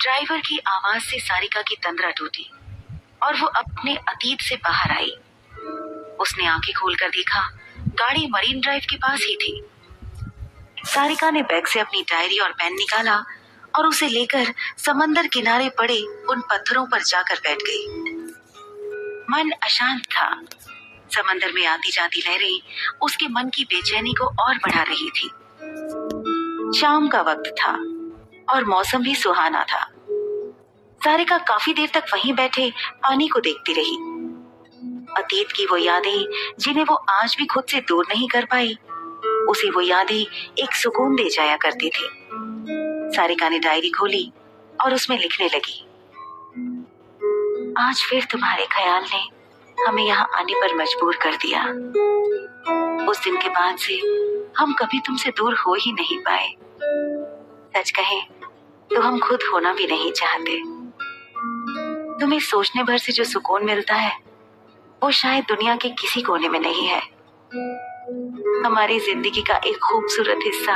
Driver की आवाज से सारिका की तंद्रा टूटी और वो अपने अतीत से बाहर आई। उसने आंखें खोलकर देखा, गाड़ी मरीन ड्राइव के पास ही थी। सारिका ने बैग से अपनी डायरी और पेन निकाला और उसे लेकर समंदर किनारे पड़े उन पत्थरों पर जाकर बैठ गई। मन अशांत था। समंदर में आती जाती लहरें उसके मन की बेचैनी को और बढ़ा रही थी। शाम का वक्त था और मौसम भी सुहाना था। सारिका काफी देर तक वहीं बैठे पानी को देखती रही। अतीत की वो यादें जिन्हें वो आज भी खुद से दूर नहीं कर पाई, उसे वो यादें एक सुकून दे जाया करती थी। सारिका ने डायरी खोली और उसमें लिखने लगी। आज फिर तुम्हारे ख्याल ने हमें यहाँ आने पर मजबूर कर दिया। उस दिन के बाद से हम कभी तुमसे दूर हो ही नहीं पाए। सच कहें तो हम खुद होना भी नहीं चाहते। तुम्हें सोचने भर से जो सुकून मिलता है वो शायद दुनिया के किसी कोने में नहीं है। हमारी जिंदगी का एक खूबसूरत हिस्सा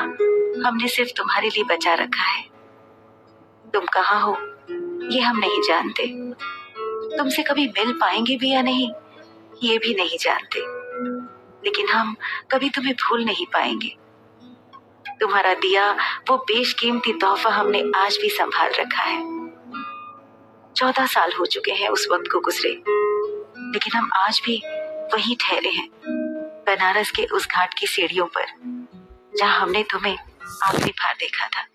हमने सिर्फ तुम्हारे लिए बचा रखा है। तुम कहाँ हो ये हम नहीं जानते। तुमसे कभी मिल पाएंगे भी या नहीं ये भी नहीं जानते, लेकिन हम कभी तुम्हें भूल नहीं पाएंगे। तुम्हारा दिया वो बेशकीमती तोहफा हमने आज भी संभाल रखा है। 14 साल हो चुके हैं उस वक्त को गुजरे, लेकिन हम आज भी वहीं ठहरे हैं, बनारस के उस घाट की सीढ़ियों पर जहां हमने तुम्हें आखिरी बार देखा था।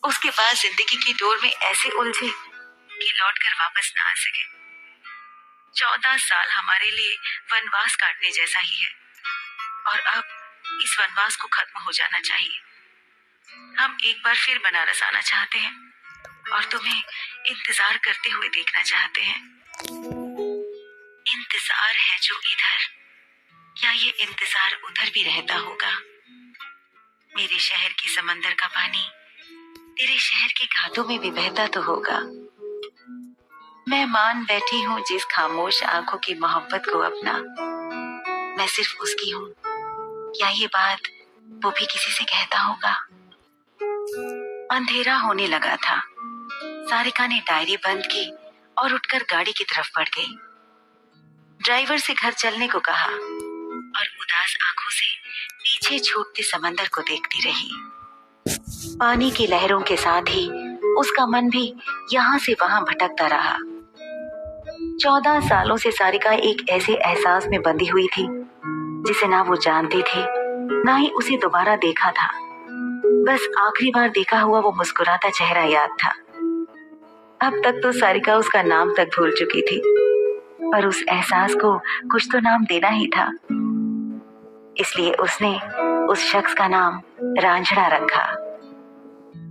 उसके बाद जिंदगी की डोर में ऐसे उलझे कि लौटकर वापस ना आ सके। 14 साल हमारे लिए वनवास काटने जैसा ही है और अब इस वनवास को खत्म हो जाना चाहिए। हम एक बार फिर बनारस आना चाहते हैं और तुम्हें इंतजार करते हुए देखना चाहते हैं। इंतजार है जो इधर, क्या ये इंतजार उधर भी रहता होगा? मेरे शहर के समंदर का पानी तेरे शहर के घाटों में भी बहता तो होगा। मैं मान बैठी हूँ जिस खामोश आंखों की मोहब्बत को अपना, मैं सिर्फ उसकी हूँ, क्या ये बात वो भी किसी से कहता होगा? अंधेरा होने लगा था। सारिका ने डायरी बंद की और उठकर गाड़ी की तरफ बढ़ गई। ड्राइवर से घर चलने को कहा और उदास आंखों से पीछे छूटते समंदर को देखती रही। पानी की लहरों के साथ ही उसका मन भी यहाँ से वहां भटकता रहा। 14 सालों से सारिका एक ऐसे एहसास में बंधी हुई थी जिसे ना वो जानती थी ना ही उसे दोबारा देखा था। बस आखिरी बार देखा हुआ वो मुस्कुराता चेहरा याद था। अब तक तो सारिका उसका नाम तक भूल चुकी थी, पर उस एहसास को कुछ तो नाम देना ही था। इसलिए उसने उस शख्स का नाम रांझणा रखा।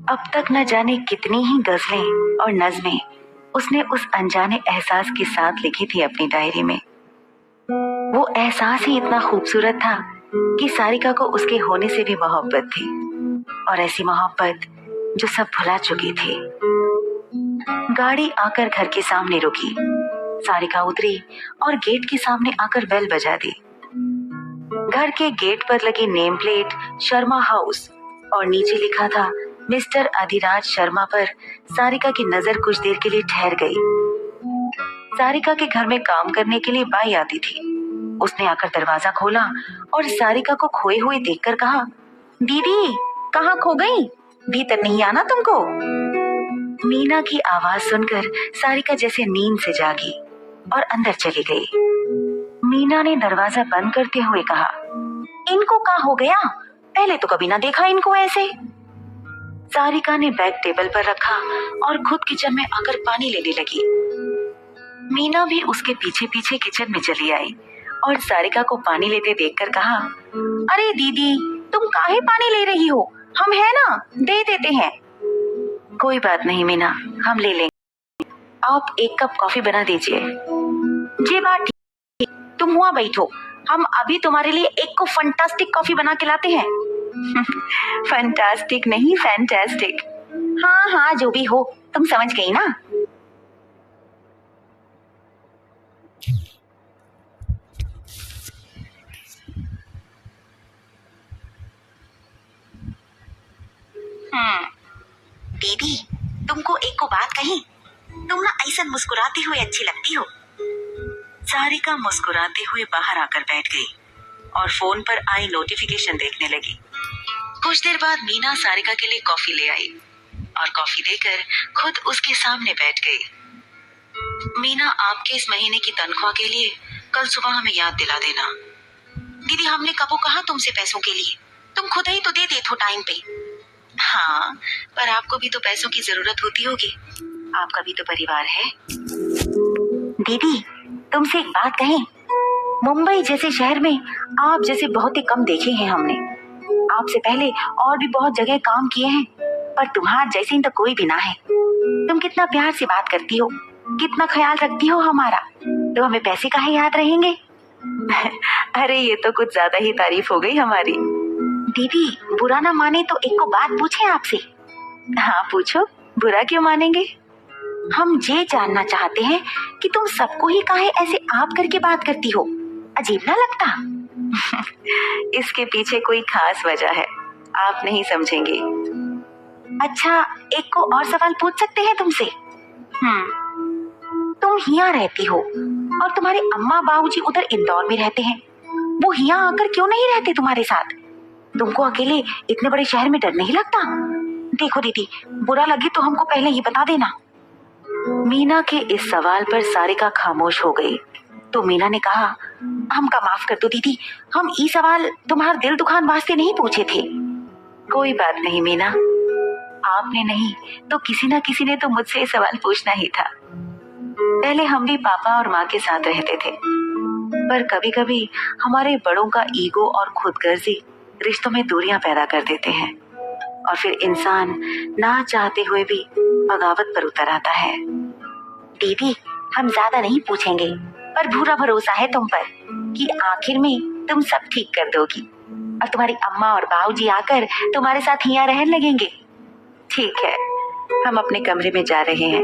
अब तक न जाने कितनी ही गजलें और नज़में उसने उस अनजाने एहसास के साथ लिखी थी अपनी डायरी में। वो एहसास ही इतना खूबसूरत था कि सारिका को उसके होने से भी मोहब्बत थी, और ऐसी मोहब्बत जो सब भुला चुकी थी। गाड़ी आकर घर के सामने रुकी। सारिका उतरी और गेट के सामने आकर बेल बजा दी। घर के गेट पर लगी नेम प्लेट शर्मा हाउस और नीचे लिखा था मिस्टर अधिराज शर्मा पर सारिका की नजर कुछ देर के लिए ठहर गई। सारिका के घर में काम करने के लिए बाई आती थी। उसने आकर दरवाजा खोला और सारिका को खोए हुए देखकर कहा, दीदी कहाँ खो गई? भीतर नहीं आना तुमको? मीना की आवाज सुनकर सारिका जैसे नींद से जागी और अंदर चली गई। मीना ने दरवाजा बंद करते हुए कहा, इनको क्या हो गया? पहले तो कभी ना देखा इनको ऐसे। सारिका ने बैग टेबल पर रखा और खुद किचन में आकर पानी लेने लगी। मीना भी उसके पीछे पीछे किचन में चली आई और सारिका को पानी लेते देखकर कहा, अरे दीदी तुम काहे पानी ले रही हो? हम है ना, दे देते हैं। कोई बात नहीं मीना, हम ले लेंगे। आप एक कप कॉफी बना दीजिए। जी बात ठीक, तुम हुआ बैठो, हम अभी तुम्हारे लिए एक को फंटास्टिक कॉफी बना के लाते हैं। फंटास्टिक नहीं फैंटास्टिक। हाँ हाँ जो भी हो, तुम समझ गई ना। दीदी तुमको एक को बात कही, तुम ना ऐसा मुस्कुराते हुए अच्छी लगती हो। सारिका मुस्कुराते हुए बाहर आकर बैठ गई और फोन पर आई नोटिफिकेशन देखने लगी। कुछ देर बाद मीना सारिका के लिए कॉफी ले आई और कॉफी देकर खुद उसके सामने बैठ गई। मीना, आपके इस महीने की तनख्वाह के लिए कल सुबह हमें याद दिला देना। दीदी, हमने कब कहा तुमसे पैसों के लिए? तुम खुद ही तो दे देते हो टाइम पे। हाँ, पर आपको भी तो पैसों की जरूरत होती होगी, आपका भी तो परिवार है। दीदी, तुमसे एक बात कहें, मुंबई जैसे शहर में आप जैसे बहुत ही कम देखे हैं हमने। आपसे पहले और भी बहुत जगह काम किए हैं, पर तुम्हार जैसे तो कोई भी ना है। तुम कितना प्यार से बात करती हो, कितना ख्याल रखती हो हमारा, तो हमें पैसे काहे याद रहेंगे? अरे ये तो कुछ ज्यादा ही तारीफ हो गई हमारी। दीदी, बुरा ना माने तो एक को बात पूछे आपसे। हाँ पूछो, बुरा क्यों मानेंगे? हम ये जानना चाहते हैं कि तुम सबको ही काहे ऐसे आप करके बात करती हो, अजीब ना लगता? इसके पीछे कोई खास वजह है, आप नहीं समझेंगे। अच्छा, एक को और सवाल पूछ सकते हैं तुमसे? तुम यहाँ रहती हो और तुम्हारे अम्मा बाबूजी उधर इंदौर में रहते हैं, वो यहाँ आकर क्यों नहीं रहते तुम्हारे साथ? तुमको अकेले इतने बड़े शहर में डर नहीं लगता? देखो दीदी, बुरा लगे तो हमको पहले ही बता देना। मीना के इस सवाल पर सारिका खामोश हो गई तो मीना ने कहा, हमका माफ कर दो दीदी, हम ये सवाल तुम्हारे दिल दुखान वास्ते नहीं पूछे थे। कोई बात नहीं मीना, आपने नहीं तो किसी ना किसी ने तो मुझसे ये सवाल पूछना ही था। पहले हम भी पापा और माँ के साथ रहते थे, पर कभी कभी हमारे बड़ों का ईगो और खुदगर्जी रिश्तों में दूरियां पैदा कर देते हैं और फिर इंसान ना चाहते हुए भी बगावत पर उतर आता है। दीदी, हम ज्यादा नहीं पूछेंगे, पर पूरा भरोसा है तुम पर कि आखिर में तुम सब ठीक कर दोगी और तुम्हारी अम्मा और बाबूजी आकर तुम्हारे साथ यहाँ रहने लगेंगे। ठीक है, हम अपने कमरे में जा रहे हैं,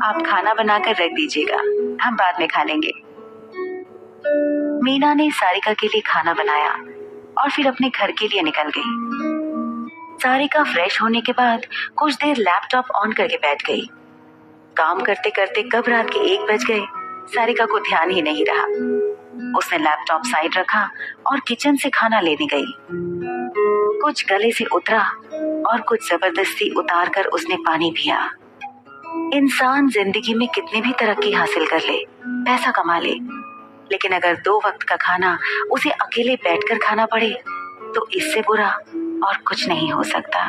आप खाना बनाकर रख दीजिएगा, हम बाद में खा लेंगे। मीना ने सारिका के लिए खाना बनाया और फिर अपने घर के लिए निकल गई। सारिका फ्रेश होने के बाद कुछ देर लैपटॉप ऑन करके बैठ गई। काम करते करते कब रात के 1 बज गए, सारिका को ध्यान ही नहीं रहा। उसने लैपटॉप साइड रखा और किचन से खाना लेने गई। कुछ गले से उतरा और कुछ जबरदस्ती उतार कर उसने पानी पिया। इंसान जिंदगी में कितनी भी तरक्की हासिल कर ले, पैसा कमा ले, लेकिन अगर 2 वक्त का खाना उसे अकेले बैठकर खाना पड़े तो इससे बुरा और कुछ नहीं हो सकता।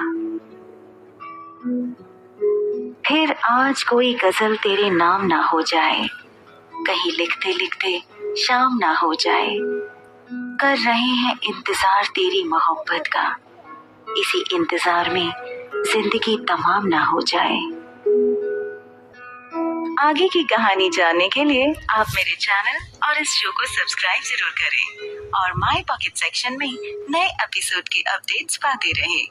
फिर आज कोई गजल तेरे नाम ना हो जाए, कहीं लिखते लिखते शाम ना हो जाए। कर रहे हैं इंतजार तेरी मोहब्बत का, इसी इंतजार में जिंदगी तमाम ना हो जाए। आगे की कहानी जानने के लिए आप मेरे चैनल और इस शो को सब्सक्राइब जरूर करें और माय पॉकेट सेक्शन में नए एपिसोड की अपडेट्स पाते रहें।